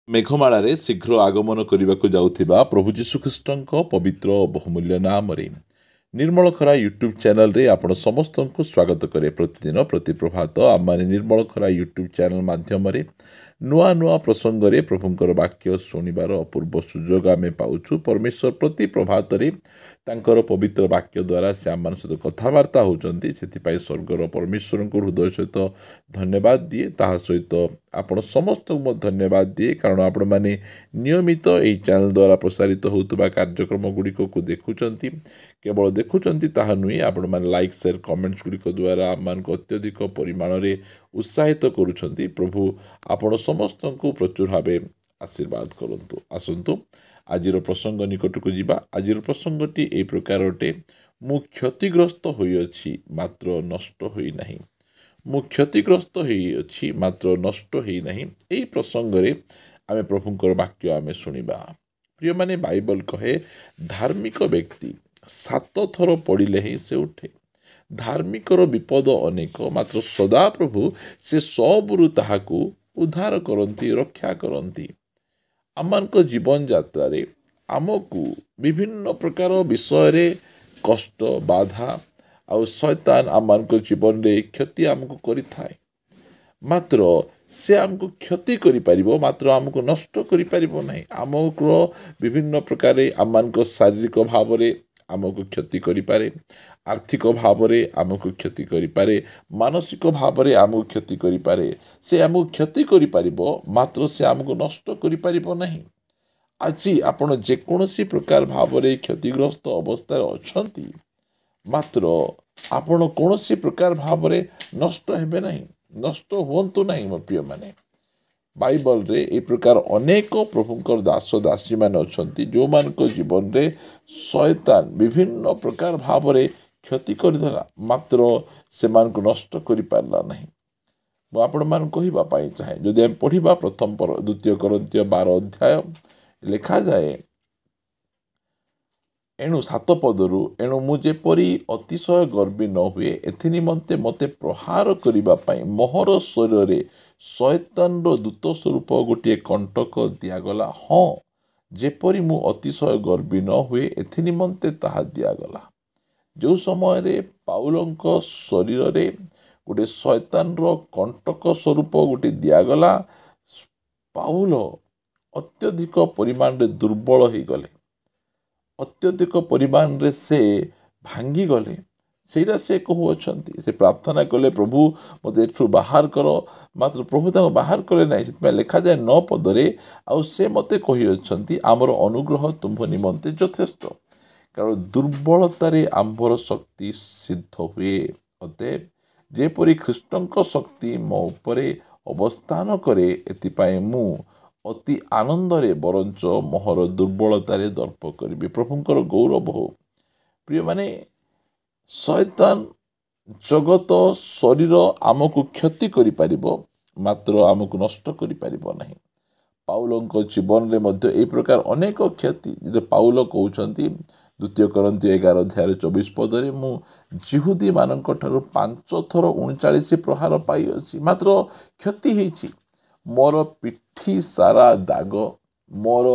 ମେଘମାଳାରେ ଶୀଘ୍ର ଆଗମନ କରିବାକୁ ଯାଉଥିବା ପ୍ରଭୁ ଯୀଶୁଖ୍ରୀଷ୍ଟଙ୍କ ପବିତ୍ର ଓ ବହୁମୂଲ୍ୟ ନାମରେ ନିର୍ମଳ ଖରା ୟୁଟ୍ୟୁବ୍ ଚ୍ୟାନେଲରେ ଆପଣ ସମସ୍ତଙ୍କୁ ସ୍ୱାଗତ କରେ। ପ୍ରତିଦିନ ପ୍ରତି ପ୍ରଭାତ ଆମମାନେ ନିର୍ମଳ ଖରା ୟୁଟ୍ୟୁବ୍ ଚ୍ୟାନେଲ ମାଧ୍ୟମରେ ନୂଆ ନୂଆ ପ୍ରସଙ୍ଗରେ ପ୍ରଭୁଙ୍କର ବାକ୍ୟ ଶୁଣିବାର ଅପୂର୍ବ ସୁଯୋଗ ଆମେ ପାଉଛୁ। ପରମେଶ୍ୱର ପ୍ରତି ପ୍ରଭାତରେ ତାଙ୍କର ପବିତ୍ର ବାକ୍ୟ ଦ୍ୱାରା ସେ ଆମମାନଙ୍କ ସହିତ କଥାବାର୍ତ୍ତା ହେଉଛନ୍ତି। ସେଥିପାଇଁ ସ୍ୱର୍ଗର ପରମେଶ୍ୱରଙ୍କୁ ହୃଦୟ ସହିତ ଧନ୍ୟବାଦ ଦିଏ। ତାହା ସହିତ ଆପଣ ସମସ୍ତଙ୍କୁ ମଧ୍ୟ ଧନ୍ୟବାଦ ଦିଏ, କାରଣ ଆପଣମାନେ ନିୟମିତ ଏହି ଚ୍ୟାନେଲ ଦ୍ୱାରା ପ୍ରସାରିତ ହେଉଥିବା କାର୍ଯ୍ୟକ୍ରମ ଗୁଡ଼ିକକୁ ଦେଖୁଛନ୍ତି। କେବଳ ଦେଖୁଛନ୍ତି ତାହା ନୁହେଁ, ଆପଣମାନେ ଲାଇକ୍ ସେୟାର କମେଣ୍ଟସ୍ ଗୁଡ଼ିକ ଦ୍ୱାରା ଆମମାନଙ୍କୁ ଅତ୍ୟଧିକ ପରିମାଣରେ ଉତ୍ସାହିତ କରୁଛନ୍ତି। ପ୍ରଭୁ ଆପଣ ସମସ୍ତଙ୍କୁ ପ୍ରଚୁର ଭାବେ ଆଶୀର୍ବାଦ କରନ୍ତୁ। ଆସନ୍ତୁ ଆଜିର ପ୍ରସଙ୍ଗ ନିକଟକୁ ଯିବା। ଆଜିର ପ୍ରସଙ୍ଗଟି ଏହି ପ୍ରକାର ଅଟେ, ମୁଁ କ୍ଷତିଗ୍ରସ୍ତ ହୋଇଅଛି ମାତ୍ର ନଷ୍ଟ ହୋଇନାହିଁ। ମୁଁ କ୍ଷତିଗ୍ରସ୍ତ ହୋଇଅଛି ମାତ୍ର ନଷ୍ଟ ହୋଇନାହିଁ। ଏହି ପ୍ରସଙ୍ଗରେ ଆମେ ପ୍ରଭୁଙ୍କର ବାକ୍ୟ ଆମେ ଶୁଣିବା। ପ୍ରିୟମାନେ, ବାଇବଲ କହେ ଧାର୍ମିକ ବ୍ୟକ୍ତି 7 ଥର ପଡ଼ିଲେ ହିଁ ସେ ଉଠେ। ଧାର୍ମିକର ବିପଦ ଅନେକ, ମାତ୍ର ସଦାପ୍ରଭୁ ସେ ସବୁରୁ ତାହାକୁ ଉଦ୍ଧାର କରନ୍ତି, ରକ୍ଷା କରନ୍ତି। ଆମମାନଙ୍କ ଜୀବନ ଯାତ୍ରାରେ ଆମକୁ ବିଭିନ୍ନ ପ୍ରକାର ବିଷୟରେ କଷ୍ଟ, ବାଧା ଆଉ ଶୈତାନ ଆମମାନଙ୍କ ଜୀବନରେ କ୍ଷତି ଆମକୁ କରିଥାଏ। ମାତ୍ର ସେ ଆମକୁ କ୍ଷତି କରିପାରିବ, ମାତ୍ର ଆମକୁ ନଷ୍ଟ କରିପାରିବ ନାହିଁ। ଆମକୁ ବିଭିନ୍ନ ପ୍ରକାର ଆମମାନଙ୍କ ଶାରୀରିକ ଭାବରେ ଆମକୁ କ୍ଷତି କରିପାରେ, ଆର୍ଥିକ ଭାବରେ ଆମକୁ କ୍ଷତି କରିପାରେ, ମାନସିକ ଭାବରେ ଆମକୁ କ୍ଷତି କରିପାରେ। ସେ ଆମକୁ କ୍ଷତି କରିପାରିବ, ମାତ୍ର ସେ ଆମକୁ ନଷ୍ଟ କରିପାରିବ ନାହିଁ। ଆଜି ଆପଣ ଯେକୌଣସି ପ୍ରକାର ଭାବରେ କ୍ଷତିଗ୍ରସ୍ତ ଅବସ୍ଥାରେ ଅଛନ୍ତି, ମାତ୍ର ଆପଣ କୌଣସି ପ୍ରକାର ଭାବରେ ନଷ୍ଟ ହେବେ ନାହିଁ, ନଷ୍ଟ ହୁଅନ୍ତୁ ନାହିଁ। ମୋ ପ୍ରିୟମାନେ, ବାଇବଲରେ ଏହି ପ୍ରକାର ଅନେକ ପ୍ରଭୁଙ୍କର ଦାସ ଦାସୀମାନେ ଅଛନ୍ତି ଯେଉଁମାନଙ୍କ ଜୀବନରେ ଶୟତାନ ବିଭିନ୍ନ ପ୍ରକାର ଭାବରେ କ୍ଷତି କରିଦେଲା, ମାତ୍ର ସେମାନଙ୍କୁ ନଷ୍ଟ କରିପାରିଲା ନାହିଁ। ମୁଁ ଆପଣମାନଙ୍କୁ କହିବା ପାଇଁ ଚାହେଁ, ଯଦି ଆମେ ପଢ଼ିବା 2 କରିନ୍ଥୀୟ 12 ଅଧ୍ୟାୟ, ଲେଖାଯାଏ ଏଣୁ 7 ପଦରୁ, ଏଣୁ ମୁଁ ଯେପରି ଅତିଶୟ ଗର୍ବୀ ନ ହୁଏ ଏଥିନିମନ୍ତେ ମୋତେ ପ୍ରହାର କରିବା ପାଇଁ ମୋହର ଶରୀରରେ ଶୟତାନର ଦୂତ ସ୍ୱରୂପ ଗୋଟିଏ କଣ୍ଟକ ଦିଆଗଲା। ହଁ, ଯେପରି ମୁଁ ଅତିଶୟ ଗର୍ବୀ ନ ହୁଏ ଏଥିନିମନ୍ତେ ତାହା ଦିଆଗଲା। ଯେଉଁ ସମୟରେ ପାଉଲଙ୍କ ଶରୀରରେ ଗୋଟିଏ ଶୟତାନର କଣ୍ଟକ ସ୍ୱରୂପ ଗୋଟିଏ ଦିଆଗଲା, ପାଉଲ ଅତ୍ୟଧିକ ପରିମାଣରେ ଦୁର୍ବଳ ହୋଇଗଲେ, ଅତ୍ୟଧିକ ପରିମାଣରେ ସେ ଭାଙ୍ଗିଗଲେ। ସେଇଟା ସେ କହୁଅଛନ୍ତି। ସେ ପ୍ରାର୍ଥନା କଲେ, ପ୍ରଭୁ ମୋତେ ଏଠୁ ବାହାର କର, ମାତ୍ର ପ୍ରଭୁ ତାଙ୍କୁ ବାହାର କଲେ ନାହିଁ। ସେଥିପାଇଁ ଲେଖାଯାଏ 9 ପଦରେ, ଆଉ ସେ ମୋତେ କହିଅଛନ୍ତି ଆମର ଅନୁଗ୍ରହ ତୁମ୍ଭ ନିମନ୍ତେ ଯଥେଷ୍ଟ, କାରଣ ଦୁର୍ବଳତାରେ ଆମ୍ଭର ଶକ୍ତି ସିଦ୍ଧ ହୁଏ। ଅତଏବ ଯେପରି ଖ୍ରୀଷ୍ଟଙ୍କ ଶକ୍ତି ମୋ ଉପରେ ଅବସ୍ଥାନ କରେ, ଏଥିପାଇଁ ମୁଁ ଅତି ଆନନ୍ଦରେ ବରଞ୍ଚ ମୋହର ଦୁର୍ବଳତାରେ ଦର୍ପ କରିବି। ପ୍ରଭୁଙ୍କର ଗୌରବ ହଉ। ପ୍ରିୟମାନେ, ଶୟତାନ, ଜଗତ, ଶରୀର ଆମକୁ କ୍ଷତି କରିପାରିବ, ମାତ୍ର ଆମକୁ ନଷ୍ଟ କରିପାରିବ ନାହିଁ। ପାଉଲଙ୍କ ଜୀବନରେ ମଧ୍ୟ ଏହି ପ୍ରକାର ଅନେକ କ୍ଷତି, ଯଦି ପାଉଲ କହୁଛନ୍ତି 2 କରିନ୍ଥୀୟ 11 ଅଧ୍ୟାୟ 24 ପଦରେ, ମୁଁ ଯିହୁଦୀମାନଙ୍କ ଠାରୁ 5 ଥର 39 ପ୍ରହାର ପାଇଅଛି, ମାତ୍ର କ୍ଷତି ହେଇଛି। ମୋର ପିଠି ସାରା ଦାଗ, ମୋର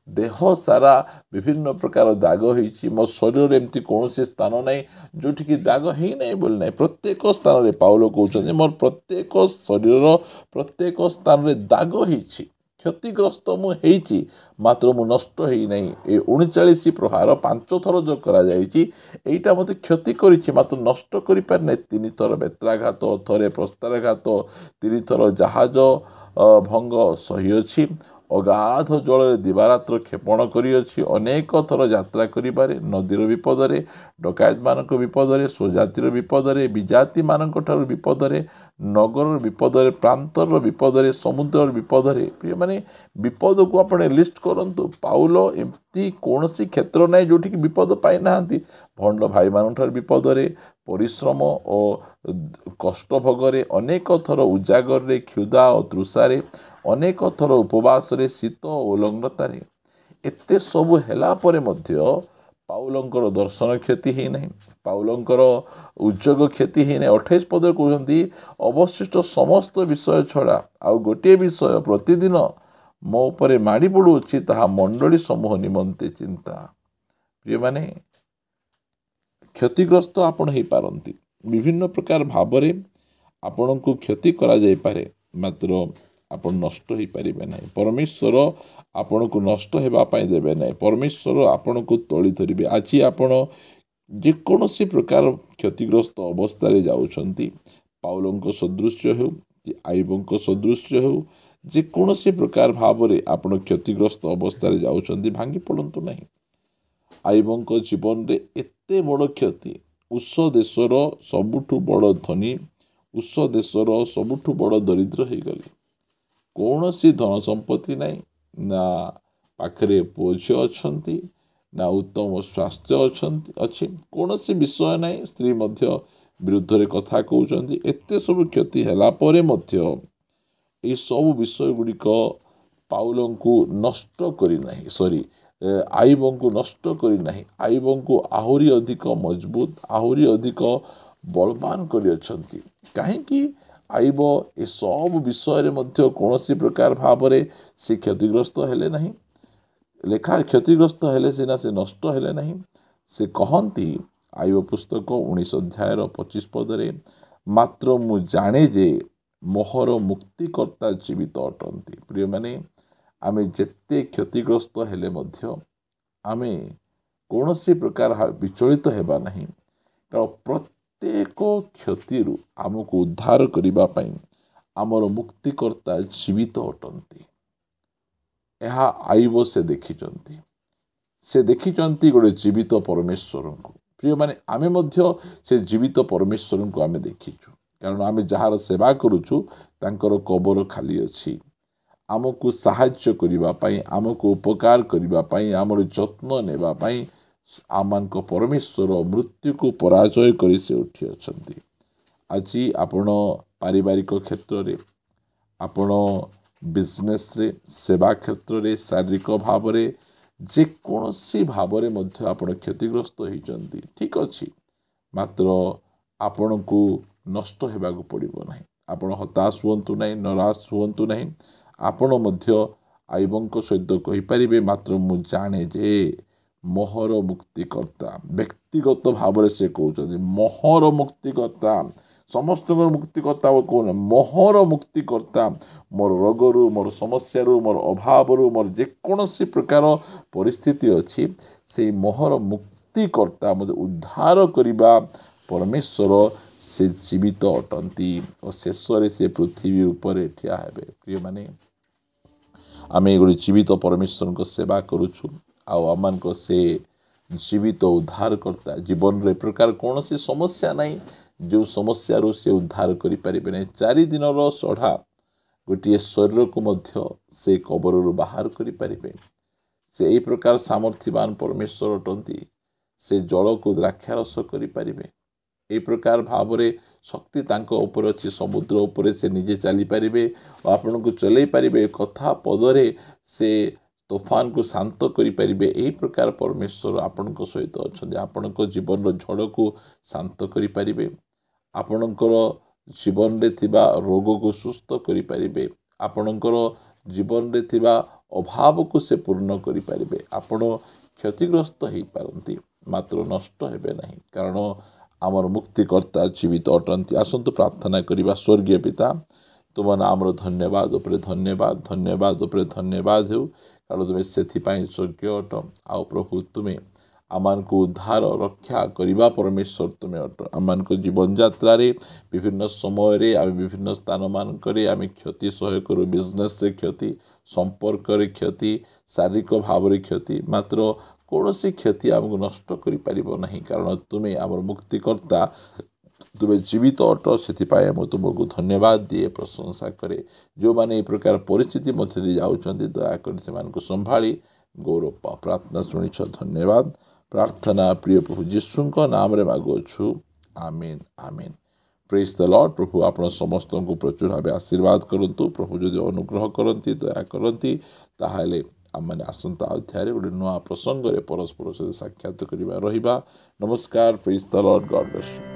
ଦେହ ସାରା ବିଭିନ୍ନ ପ୍ରକାର ଦାଗ ହେଇଛି। ମୋ ଶରୀରରେ ଏମିତି କୌଣସି ସ୍ଥାନ ନାହିଁ ଯେଉଁଠିକି ଦାଗ ହେଇନାହିଁ ବୋଲି ନାହିଁ। ପ୍ରତ୍ୟେକ ସ୍ଥାନରେ ପାଉଲ କହୁଛନ୍ତି ମୋର ପ୍ରତ୍ୟେକ ଶରୀରର ପ୍ରତ୍ୟେକ ସ୍ଥାନରେ ଦାଗ ହେଇଛି, କ୍ଷତିଗ୍ରସ୍ତ ମୁଁ ହେଇଛି, ମାତ୍ର ମୁଁ ନଷ୍ଟ ହେଇନାହିଁ। ଏ 39 ପ୍ରହାର 5 ଥର ଯେଉଁ କରାଯାଇଛି, ଏଇଟା ମୋତେ କ୍ଷତି କରିଛି, ମାତ୍ର ନଷ୍ଟ କରିପାରିନାହିଁ। 3 ଥର ବେତ୍ରାଘାତ, ଥରେ ପ୍ରସ୍ତାରଘାତ, 3 ଥର ଜାହାଜ ଭଙ୍ଗ ସହିଅଛି। ଅଗାଧ ଜଳରେ ଦିବାରାତ୍ର କ୍ଷେପଣ କରିଅଛି। ଅନେକ ଥର ଯାତ୍ରା କରିବାରେ, ନଦୀର ବିପଦରେ, ଡକାୟତମାନଙ୍କ ବିପଦରେ, ସ୍ୱଜାତିର ବିପଦରେ, ବିଜାତିମାନଙ୍କ ଠାରୁ ବିପଦରେ, ନଗରର ବିପଦରେ, ପ୍ରାନ୍ତରର ବିପଦରେ, ସମୁଦ୍ରର ବିପଦରେ। ପ୍ରିୟମାନେ, ବିପଦକୁ ଆପଣ ଲିଷ୍ଟ କରନ୍ତୁ। ପାଉଲ ଏମିତି କୌଣସି କ୍ଷେତ୍ର ନାହିଁ ଯେଉଁଠିକି ବିପଦ ପାଇନାହାନ୍ତି। ଭଣ୍ଡ ଭାଇମାନଙ୍କଠାରୁ ବିପଦରେ, ପରିଶ୍ରମ ଓ କଷ୍ଟ ଭୋଗରେ, ଅନେକ ଥର ଉଜାଗରରେ, କ୍ଷୁଧା ଓ ତୃଷାରେ, ଅନେକ ଥର ଉପବାସରେ, ଶୀତ ଓ ଉଲଗ୍ନତାରେ। ଏତେ ସବୁ ହେଲା ପରେ ମଧ୍ୟ ପାଉଲଙ୍କର ଦର୍ଶନ କ୍ଷତି ହେଇନାହିଁ, ପାଉଲଙ୍କର ଉଦ୍ୟୋଗ କ୍ଷତି ହେଇନାହିଁ। 28 ପଦରେ କହୁଛନ୍ତି, ଅବଶିଷ୍ଟ ସମସ୍ତ ବିଷୟ ଛଡ଼ା ଆଉ ଗୋଟିଏ ବିଷୟ ପ୍ରତିଦିନ ମୋ ଉପରେ ମାଡ଼ି ପଡ଼ୁଅଛି ତାହା ମଣ୍ଡଳୀ ସମୂହ ନିମନ୍ତେ ଚିନ୍ତା। ପ୍ରିୟମାନେ, କ୍ଷତିଗ୍ରସ୍ତ ଆପଣ ହୋଇପାରନ୍ତି। ବିଭିନ୍ନ ପ୍ରକାର ଭାବରେ ଆପଣଙ୍କୁ କ୍ଷତି କରାଯାଇପାରେ, ମାତ୍ର ଆପଣ ନଷ୍ଟ ହୋଇପାରିବେ ନାହିଁ। ପରମେଶ୍ୱର ଆପଣଙ୍କୁ ନଷ୍ଟ ହେବା ପାଇଁ ଦେବେ ନାହିଁ। ପରମେଶ୍ୱର ଆପଣଙ୍କୁ ତୋଳି ଧରିବେ। ଆଜି ଆପଣ ଯେକୌଣସି ପ୍ରକାର କ୍ଷତିଗ୍ରସ୍ତ ଅବସ୍ଥାରେ ଯାଉଛନ୍ତି, ପାଉଲଙ୍କ ସଦୃଶ୍ୟ ହେଉ କି ଆଇବଙ୍କ ସଦୃଶ୍ୟ ହେଉ, ଯେକୌଣସି ପ୍ରକାର ଭାବରେ ଆପଣ କ୍ଷତିଗ୍ରସ୍ତ ଅବସ୍ଥାରେ ଯାଉଛନ୍ତି, ଭାଙ୍ଗି ପଡ଼ନ୍ତୁ ନାହିଁ। ଆଇବଙ୍କ ଜୀବନରେ ଏତେ ବଡ଼ କ୍ଷତି, ଉଷ ଦେଶର ସବୁଠୁ ବଡ଼ ଧନୀ, ଉଷ ଦେଶର ସବୁଠୁ ବଡ଼ ଦରିଦ୍ର ହୋଇଗଲେ। କୌଣସି ଧନ ସମ୍ପତ୍ତି ନାହିଁ, ନା ପାଖରେ ପୁଅ ଝିଅ ଅଛନ୍ତି, ନା ଉତ୍ତମ ସ୍ୱାସ୍ଥ୍ୟ ଅଛି, କୌଣସି ବିଷୟ ନାହିଁ। ସ୍ତ୍ରୀ ମଧ୍ୟ ବିରୁଦ୍ଧରେ କଥା କହୁଛନ୍ତି। ଏତେ ସବୁ କ୍ଷତି ହେଲା ପରେ ମଧ୍ୟ ଏହି ସବୁ ବିଷୟ ଗୁଡ଼ିକ ପାଉଲଙ୍କୁ ନଷ୍ଟ କରିନାହିଁ, ଆଇବଙ୍କୁ ନଷ୍ଟ କରିନାହିଁ। ଆଇବଙ୍କୁ ଆହୁରି ଅଧିକ ମଜବୁତ, ଆହୁରି ଅଧିକ ବଳବାନ କରିଅଛନ୍ତି। କାହିଁକି? ଆଇବ ଏସବୁ ବିଷୟରେ ମଧ୍ୟ କୌଣସି ପ୍ରକାର ଭାବରେ ସେ କ୍ଷତିଗ୍ରସ୍ତ ହେଲେ ନାହିଁ। କ୍ଷତିଗ୍ରସ୍ତ ହେଲେ ସିନା, ସେ ନଷ୍ଟ ହେଲେ ନାହିଁ। ସେ କହନ୍ତି ଆଇବ ପୁସ୍ତକ 19 ଅଧ୍ୟାୟର 25 ପଦରେ, ମାତ୍ର ମୁଁ ଜାଣେ ଯେ ମୋହର ମୁକ୍ତିକର୍ତ୍ତା ଜୀବିତ ଅଟନ୍ତି। ପ୍ରିୟମାନେ, ଆମେ ଯେତେ କ୍ଷତିଗ୍ରସ୍ତ ହେଲେ ମଧ୍ୟ ଆମେ କୌଣସି ପ୍ରକାର ବିଚଳିତ ହେବା ନାହିଁ, କାରଣ ପ୍ରତ୍ୟେକ କ୍ଷତିରୁ ଆମକୁ ଉଦ୍ଧାର କରିବା ପାଇଁ ଆମର ମୁକ୍ତିକର୍ତ୍ତା ଜୀବିତ ଅଟନ୍ତି। ଏହା ଆଇବ ସେ ଦେଖିଛନ୍ତି ଗୋଟେ ଜୀବିତ ପରମେଶ୍ୱରଙ୍କୁ। ପ୍ରିୟମାନେ, ଆମେ ମଧ୍ୟ ସେ ଜୀବିତ ପରମେଶ୍ୱରଙ୍କୁ ଆମେ ଦେଖିଛୁ। କାରଣ ଆମେ ଯାହାର ସେବା କରୁଛୁ ତାଙ୍କର କବର ଖାଲି ଅଛି। ଆମକୁ ସାହାଯ୍ୟ କରିବା ପାଇଁ, ଆମକୁ ଉପକାର କରିବା ପାଇଁ, ଆମର ଯତ୍ନ ନେବା ପାଇଁ ଆମମାନଙ୍କ ପରମେଶ୍ୱର ମୃତ୍ୟୁକୁ ପରାଜୟ କରି ସେ ଉଠି ଅଛନ୍ତି। ଆଜି ଆପଣ ପାରିବାରିକ କ୍ଷେତ୍ରରେ, ଆପଣ ବିଜନେସ୍ରେ, ସେବା କ୍ଷେତ୍ରରେ, ଶାରୀରିକ ଭାବରେ, ଯେକୌଣସି ଭାବରେ ମଧ୍ୟ ଆପଣ କ୍ଷତିଗ୍ରସ୍ତ ହୋଇଛନ୍ତି, ଠିକ୍ ଅଛି। ମାତ୍ର ଆପଣଙ୍କୁ ନଷ୍ଟ ହେବାକୁ ପଡ଼ିବ ନାହିଁ। ଆପଣ ହତାଶ ହୁଅନ୍ତୁ ନାହିଁ, ନିରାଶ ହୁଅନ୍ତୁ ନାହିଁ। ଆପଣ ମଧ୍ୟ ଆଇବଙ୍କ ସହିତ କହିପାରିବେ, ମାତ୍ର ମୁଁ ଜାଣେ ଯେ ମୋହର ମୁକ୍ତିକର୍ତ୍ତା। ବ୍ୟକ୍ତିଗତ ଭାବରେ ସେ କହୁଛନ୍ତି, ମୋହର ମୁକ୍ତିକର୍ତ୍ତା। ସମସ୍ତଙ୍କର ମୁକ୍ତିକର୍ତ୍ତା କହୁନ, ମୋହର ମୁକ୍ତିକର୍ତ୍ତା। ମୋର ରୋଗରୁ, ମୋର ସମସ୍ୟାରୁ, ମୋର ଅଭାବରୁ, ମୋର ଯେକୌଣସି ପ୍ରକାର ପରିସ୍ଥିତି ଅଛି, ସେଇ ମୋହର ମୁକ୍ତିକର୍ତ୍ତା, ମୋତେ ଉଦ୍ଧାର କରିବା ପରମେଶ୍ୱର ସେ ଜୀବିତ ଅଟନ୍ତି ଓ ଶେଷରେ ସେ ପୃଥିବୀ ଉପରେ ଠିଆ ହେବେ। ପ୍ରିୟମାନେ, ଆମେ ଗୋଟେ ଜୀବିତ ପରମେଶ୍ୱରଙ୍କ ସେବା କରୁଛୁ, ଆଉ ଆମମାନଙ୍କ ସେ ଜୀବିତ ଉଦ୍ଧାରକର୍ତ୍ତା। ଜୀବନରେ ଏ ପ୍ରକାର କୌଣସି ସମସ୍ୟା ନାହିଁ ଯେଉଁ ସମସ୍ୟାରୁ ସେ ଉଦ୍ଧାର କରିପାରିବେ ନାହିଁ। 4 ଦିନର ସଢ଼ା ଗୋଟିଏ ଶରୀରକୁ ମଧ୍ୟ ସେ କବରରୁ ବାହାର କରିପାରିବେ। ସେ ଏହି ପ୍ରକାର ସାମର୍ଥ୍ୟବାନ ପରମେଶ୍ୱର ଅଟନ୍ତି। ସେ ଜଳକୁ ଦ୍ରାକ୍ଷାରସ କରିପାରିବେ। ଏହି ପ୍ରକାର ଭାବରେ ଶକ୍ତି ତାଙ୍କ ଉପରେ ଅଛି। ସମୁଦ୍ର ଉପରେ ସେ ନିଜେ ଚାଲିପାରିବେ ଓ ଆପଣଙ୍କୁ ଚଲେଇ ପାରିବେ। କଥା ପଦରେ ସେ ତୋଫାନକୁ ଶାନ୍ତ କରିପାରିବେ। ଏହି ପ୍ରକାର ପରମେଶ୍ୱର ଆପଣଙ୍କ ସହିତ ଅଛନ୍ତି। ଆପଣଙ୍କ ଜୀବନର ଝଡ଼କୁ ଶାନ୍ତ କରିପାରିବେ। ଆପଣଙ୍କର ଜୀବନରେ ଥିବା ରୋଗକୁ ସୁସ୍ଥ କରିପାରିବେ। ଆପଣଙ୍କର ଜୀବନରେ ଥିବା ଅଭାବକୁ ସେ ପୂର୍ଣ୍ଣ କରିପାରିବେ। ଆପଣ କ୍ଷତିଗ୍ରସ୍ତ ହୋଇପାରନ୍ତି, ମାତ୍ର ନଷ୍ଟ ହେବେ ନାହିଁ, କାରଣ ଆମର ମୁକ୍ତିକର୍ତ୍ତା ଜୀବିତ ଅଟନ୍ତି। ଆସନ୍ତୁ ପ୍ରାର୍ଥନା କରିବା। ସ୍ୱର୍ଗୀୟ ପିତା, ତୁମ ନାମର ଧନ୍ୟବାଦ ଉପରେ ଧନ୍ୟବାଦ, ଧନ୍ୟବାଦ ଉପରେ ଧନ୍ୟବାଦ ହେଉ, କାରଣ ତୁମେ ସେଥିପାଇଁ ଯୋଗ୍ୟ ଅଟ। ଆଉ ପ୍ରଭୁ, ତୁମେ ଆମମାନଙ୍କୁ ଉଦ୍ଧାର ରକ୍ଷା କରିବା ପରମେଶ୍ୱର ତୁମେ ଅଟ। ଆମମାନଙ୍କ ଜୀବନଯାତ୍ରାରେ ବିଭିନ୍ନ ସମୟରେ ଆମେ ବିଭିନ୍ନ ସ୍ଥାନମାନଙ୍କରେ ଆମେ କ୍ଷତି ସହ୍ୟ କରୁ। ବିଜନେସ୍ରେ କ୍ଷତି, ସମ୍ପର୍କରେ କ୍ଷତି, ଶାରୀରିକ ଭାବରେ କ୍ଷତି, ମାତ୍ର କୌଣସି କ୍ଷତି ଆମକୁ ନଷ୍ଟ କରିପାରିବ ନାହିଁ, କାରଣ ତୁମେ ଆମର ମୁକ୍ତିକର୍ତ୍ତା, ତୁମେ ଜୀବିତ ଅଟ। ସେଥିପାଇଁ ମୁଁ ତୁମକୁ ଧନ୍ୟବାଦ ଦିଏ, ପ୍ରଶଂସା କରେ। ଯେଉଁମାନେ ଏହି ପ୍ରକାର ପରିସ୍ଥିତି ମଧ୍ୟରେ ଯାଉଛନ୍ତି, ଦୟାକରି ସେମାନଙ୍କୁ ସମ୍ଭାଳି ଗୌରବ ପାଅ। ପ୍ରାର୍ଥନା ଶୁଣିଛ, ଧନ୍ୟବାଦ। ପ୍ରାର୍ଥନା ପ୍ରିୟ ପ୍ରଭୁ ଯୀଶୁଙ୍କ ନାମରେ ମାଗୁଅଛୁ, ଆମିନ୍, ଆମିନ୍। ପ୍ରେଜ୍ ଦ ଲର୍ଡ। ପ୍ରଭୁ ଆପଣ ସମସ୍ତଙ୍କୁ ପ୍ରଚୁର ଭାବେ ଆଶୀର୍ବାଦ କରନ୍ତୁ। ପ୍ରଭୁ ଯଦି ଅନୁଗ୍ରହ କରନ୍ତି, ଦୟା କରନ୍ତି, ତାହେଲେ ଆମମାନେ ଆସନ୍ତା ଅଧ୍ୟାୟରେ ଗୋଟେ ନୂଆ ପ୍ରସଙ୍ଗରେ ପରସ୍ପର ସହିତ ସାକ୍ଷାତ କରିବା ରହିବା। ନମସ୍କାର। Praise the Lord. God bless you.